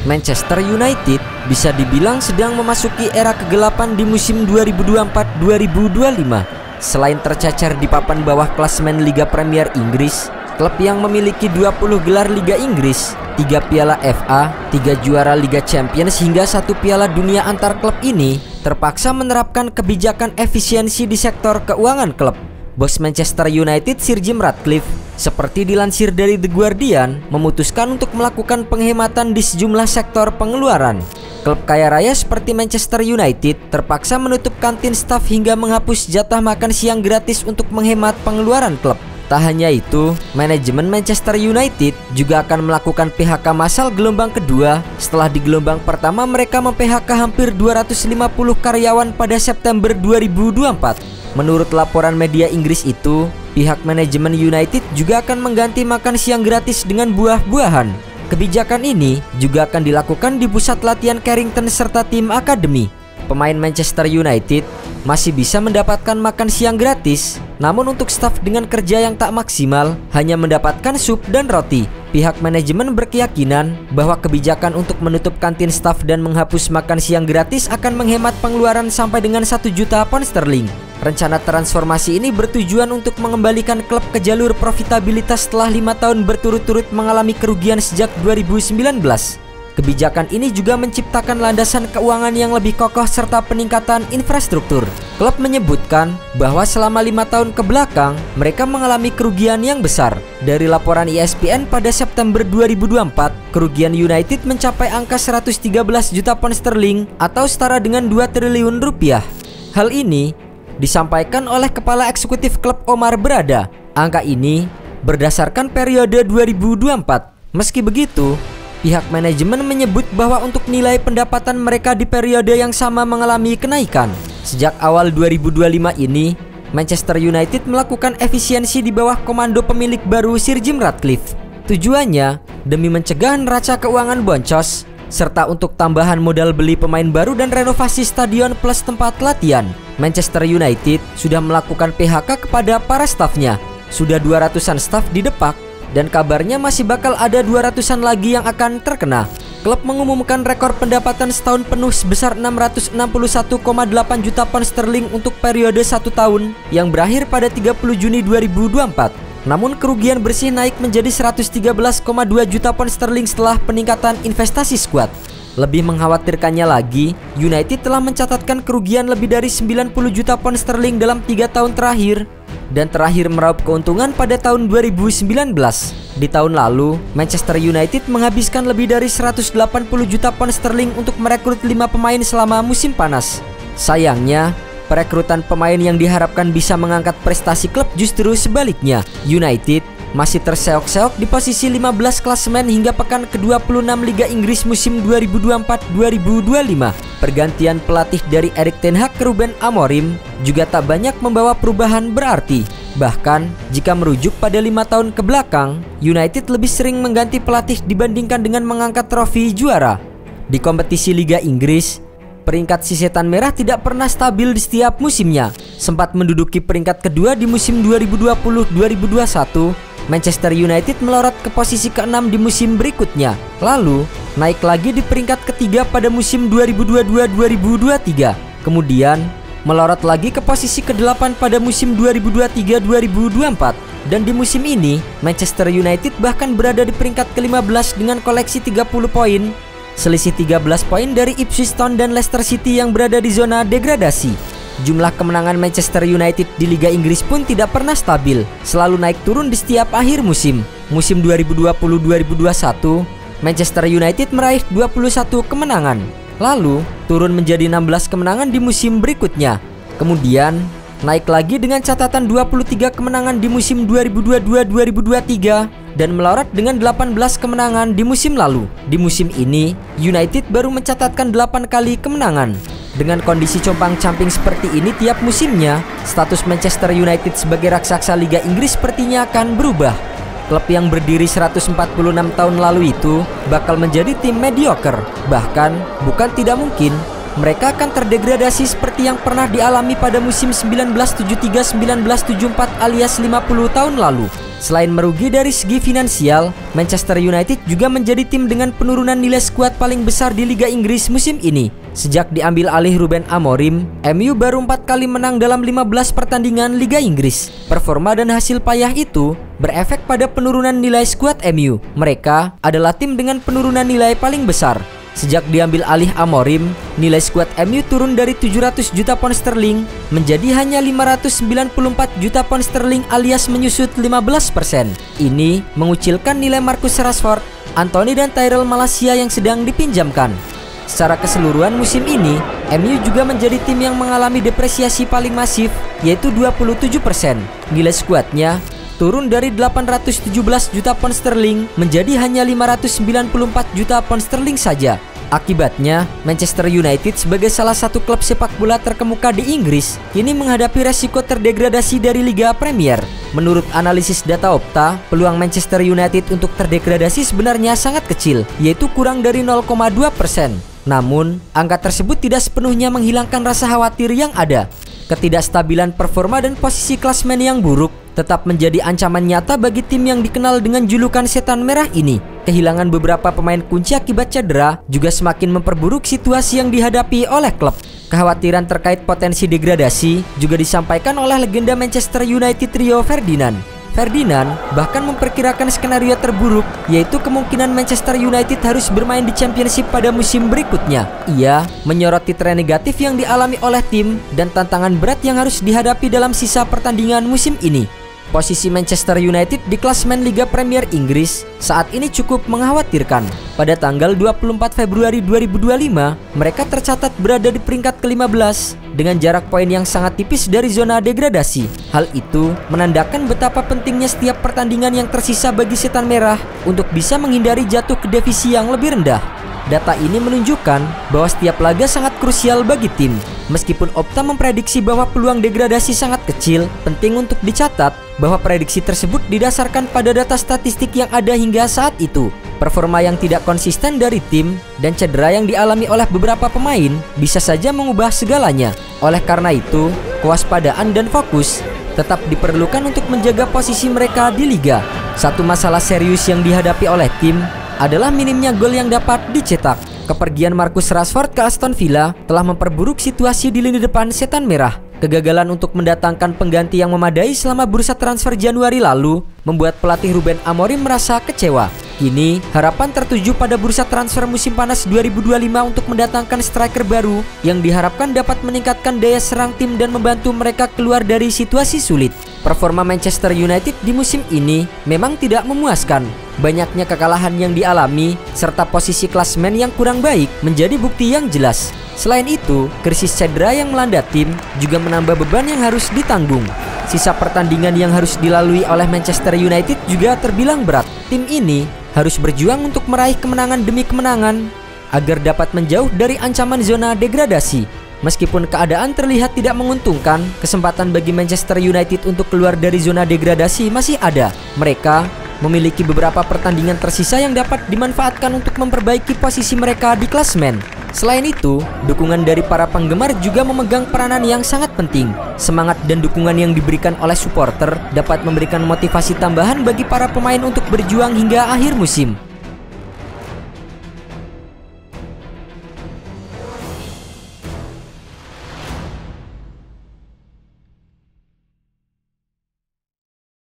Manchester United bisa dibilang sedang memasuki era kegelapan di musim 2024-2025. Selain tercacar di papan bawah klasemen Liga Premier Inggris, klub yang memiliki 20 gelar Liga Inggris, 3 piala FA, 3 juara Liga Champions hingga 1 piala dunia antar klub ini terpaksa menerapkan kebijakan efisiensi di sektor keuangan klub. Bos Manchester United Sir Jim Ratcliffe, seperti dilansir dari The Guardian, memutuskan untuk melakukan penghematan di sejumlah sektor pengeluaran. Klub kaya raya seperti Manchester United terpaksa menutup kantin staf hingga menghapus jatah makan siang gratis untuk menghemat pengeluaran klub. Tak hanya itu, manajemen Manchester United juga akan melakukan PHK massal gelombang kedua setelah di gelombang pertama mereka mem-PHK hampir 250 karyawan pada September 2024. Menurut laporan media Inggris itu, pihak manajemen United juga akan mengganti makan siang gratis dengan buah-buahan. Kebijakan ini juga akan dilakukan di pusat latihan Carrington serta tim akademi. Pemain Manchester United masih bisa mendapatkan makan siang gratis, namun untuk staf dengan kerja yang tak maksimal hanya mendapatkan sup dan roti. Pihak manajemen berkeyakinan bahwa kebijakan untuk menutup kantin staf dan menghapus makan siang gratis akan menghemat pengeluaran sampai dengan 1 juta pound sterling. Rencana transformasi ini bertujuan untuk mengembalikan klub ke jalur profitabilitas setelah 5 tahun berturut-turut mengalami kerugian sejak 2019. Kebijakan ini juga menciptakan landasan keuangan yang lebih kokoh serta peningkatan infrastruktur. Klub menyebutkan bahwa selama 5 tahun ke belakang mereka mengalami kerugian yang besar. Dari laporan ESPN pada September 2024, kerugian United mencapai angka 113 juta pound sterling atau setara dengan 2 triliun rupiah. Hal ini disampaikan oleh Kepala Eksekutif klub Omar Berada. Angka ini berdasarkan periode 2024. Meski begitu, pihak manajemen menyebut bahwa untuk nilai pendapatan mereka di periode yang sama mengalami kenaikan. Sejak awal 2025 ini, Manchester United melakukan efisiensi di bawah komando pemilik baru Sir Jim Ratcliffe. Tujuannya demi mencegah neraca keuangan boncos, serta untuk tambahan modal beli pemain baru dan renovasi stadion plus tempat latihan. Manchester United sudah melakukan PHK kepada para stafnya. Sudah 200-an staf didepak, dan kabarnya masih bakal ada 200-an lagi yang akan terkena. Klub mengumumkan rekor pendapatan setahun penuh sebesar 661,8 juta pound sterling untuk periode 1 tahun yang berakhir pada 30 Juni 2024. Namun kerugian bersih naik menjadi 113,2 juta pound sterling setelah peningkatan investasi skuad. Lebih mengkhawatirkannya lagi, United telah mencatatkan kerugian lebih dari 90 juta pound sterling dalam 3 tahun terakhir, dan terakhir meraup keuntungan pada tahun 2019. Di tahun lalu, Manchester United menghabiskan lebih dari 180 juta pound sterling untuk merekrut 5 pemain selama musim panas. Sayangnya, perekrutan pemain yang diharapkan bisa mengangkat prestasi klub justru sebaliknya. United masih terseok-seok di posisi 15 klasemen hingga pekan ke-26 Liga Inggris musim 2024-2025. Pergantian pelatih dari Erik ten Hag ke Ruben Amorim juga tak banyak membawa perubahan berarti. Bahkan, jika merujuk pada 5 tahun ke belakang, United lebih sering mengganti pelatih dibandingkan dengan mengangkat trofi juara. Di kompetisi Liga Inggris, peringkat si Setan Merah tidak pernah stabil di setiap musimnya. Sempat menduduki peringkat kedua di musim 2020-2021, Manchester United melorot ke posisi ke-6 di musim berikutnya. Lalu, naik lagi di peringkat ketiga pada musim 2022-2023. Kemudian, melorot lagi ke posisi ke-8 pada musim 2023-2024. Dan di musim ini, Manchester United bahkan berada di peringkat ke-15 dengan koleksi 30 poin. Selisih 13 poin dari Ipswich Town dan Leicester City yang berada di zona degradasi. Jumlah kemenangan Manchester United di Liga Inggris pun tidak pernah stabil, selalu naik turun di setiap akhir musim. Musim 2020-2021, Manchester United meraih 21 kemenangan, lalu turun menjadi 16 kemenangan di musim berikutnya. Kemudian naik lagi dengan catatan 23 kemenangan di musim 2022-2023 dan melorot dengan 18 kemenangan di musim lalu. Di musim ini, United baru mencatatkan 8 kali kemenangan. Dengan kondisi compang-camping seperti ini tiap musimnya, status Manchester United sebagai raksasa Liga Inggris sepertinya akan berubah. Klub yang berdiri 146 tahun lalu itu bakal menjadi tim mediocre. Bahkan, bukan tidak mungkin mereka akan terdegradasi seperti yang pernah dialami pada musim 1973-1974 alias 50 tahun lalu. Selain merugi dari segi finansial, Manchester United juga menjadi tim dengan penurunan nilai skuad paling besar di Liga Inggris musim ini. Sejak diambil alih Ruben Amorim, MU baru 4 kali menang dalam 15 pertandingan Liga Inggris. Performa dan hasil payah itu berefek pada penurunan nilai skuad MU. Mereka adalah tim dengan penurunan nilai paling besar. Sejak diambil alih Amorim, nilai skuad MU turun dari 700 juta pound sterling menjadi hanya 594 juta pound sterling alias menyusut 15%. Ini mengucilkan nilai Marcus Rashford, Anthony dan Tyrell Malacia yang sedang dipinjamkan. Secara keseluruhan musim ini, MU juga menjadi tim yang mengalami depresiasi paling masif, yaitu 27%. Nilai skuadnya turun dari 817 juta pound sterling menjadi hanya 594 juta pound sterling saja. Akibatnya, Manchester United sebagai salah satu klub sepak bola terkemuka di Inggris kini menghadapi resiko terdegradasi dari Liga Premier. Menurut analisis data Opta, peluang Manchester United untuk terdegradasi sebenarnya sangat kecil, yaitu kurang dari 0,2%. Namun, angka tersebut tidak sepenuhnya menghilangkan rasa khawatir yang ada. Ketidakstabilan performa dan posisi klasmen yang buruk tetap menjadi ancaman nyata bagi tim yang dikenal dengan julukan setan merah ini. Kehilangan beberapa pemain kunci akibat cedera juga semakin memperburuk situasi yang dihadapi oleh klub. Kekhawatiran terkait potensi degradasi juga disampaikan oleh legenda Manchester United Rio Ferdinand. Ferdinand bahkan memperkirakan skenario terburuk, yaitu kemungkinan Manchester United harus bermain di Championship pada musim berikutnya. Ia menyoroti tren negatif yang dialami oleh tim dan tantangan berat yang harus dihadapi dalam sisa pertandingan musim ini. Posisi Manchester United di klasemen Liga Premier Inggris saat ini cukup mengkhawatirkan. Pada tanggal 24 Februari 2025, mereka tercatat berada di peringkat ke-15 dengan jarak poin yang sangat tipis dari zona degradasi. Hal itu menandakan betapa pentingnya setiap pertandingan yang tersisa bagi setan merah untuk bisa menghindari jatuh ke divisi yang lebih rendah. Data ini menunjukkan bahwa setiap laga sangat krusial bagi tim. Meskipun Opta memprediksi bahwa peluang degradasi sangat kecil, penting untuk dicatat bahwa prediksi tersebut didasarkan pada data statistik yang ada hingga saat itu. Performa yang tidak konsisten dari tim dan cedera yang dialami oleh beberapa pemain bisa saja mengubah segalanya. Oleh karena itu, kewaspadaan dan fokus tetap diperlukan untuk menjaga posisi mereka di liga. Satu masalah serius yang dihadapi oleh tim adalah minimnya gol yang dapat dicetak. Kepergian Marcus Rashford ke Aston Villa telah memperburuk situasi di lini depan setan merah. Kegagalan untuk mendatangkan pengganti yang memadai selama bursa transfer Januari lalu membuat pelatih Ruben Amorim merasa kecewa. Kini, harapan tertuju pada bursa transfer musim panas 2025 untuk mendatangkan striker baru yang diharapkan dapat meningkatkan daya serang tim dan membantu mereka keluar dari situasi sulit. Performa Manchester United di musim ini memang tidak memuaskan. Banyaknya kekalahan yang dialami serta posisi klasemen yang kurang baik menjadi bukti yang jelas. Selain itu, krisis cedera yang melanda tim juga menambah beban yang harus ditanggung. Sisa pertandingan yang harus dilalui oleh Manchester United juga terbilang berat. Tim ini harus berjuang untuk meraih kemenangan demi kemenangan agar dapat menjauh dari ancaman zona degradasi. Meskipun keadaan terlihat tidak menguntungkan, kesempatan bagi Manchester United untuk keluar dari zona degradasi masih ada. Mereka memiliki beberapa pertandingan tersisa yang dapat dimanfaatkan untuk memperbaiki posisi mereka di klasemen. Selain itu, dukungan dari para penggemar juga memegang peranan yang sangat penting. Semangat dan dukungan yang diberikan oleh supporter dapat memberikan motivasi tambahan bagi para pemain untuk berjuang hingga akhir musim.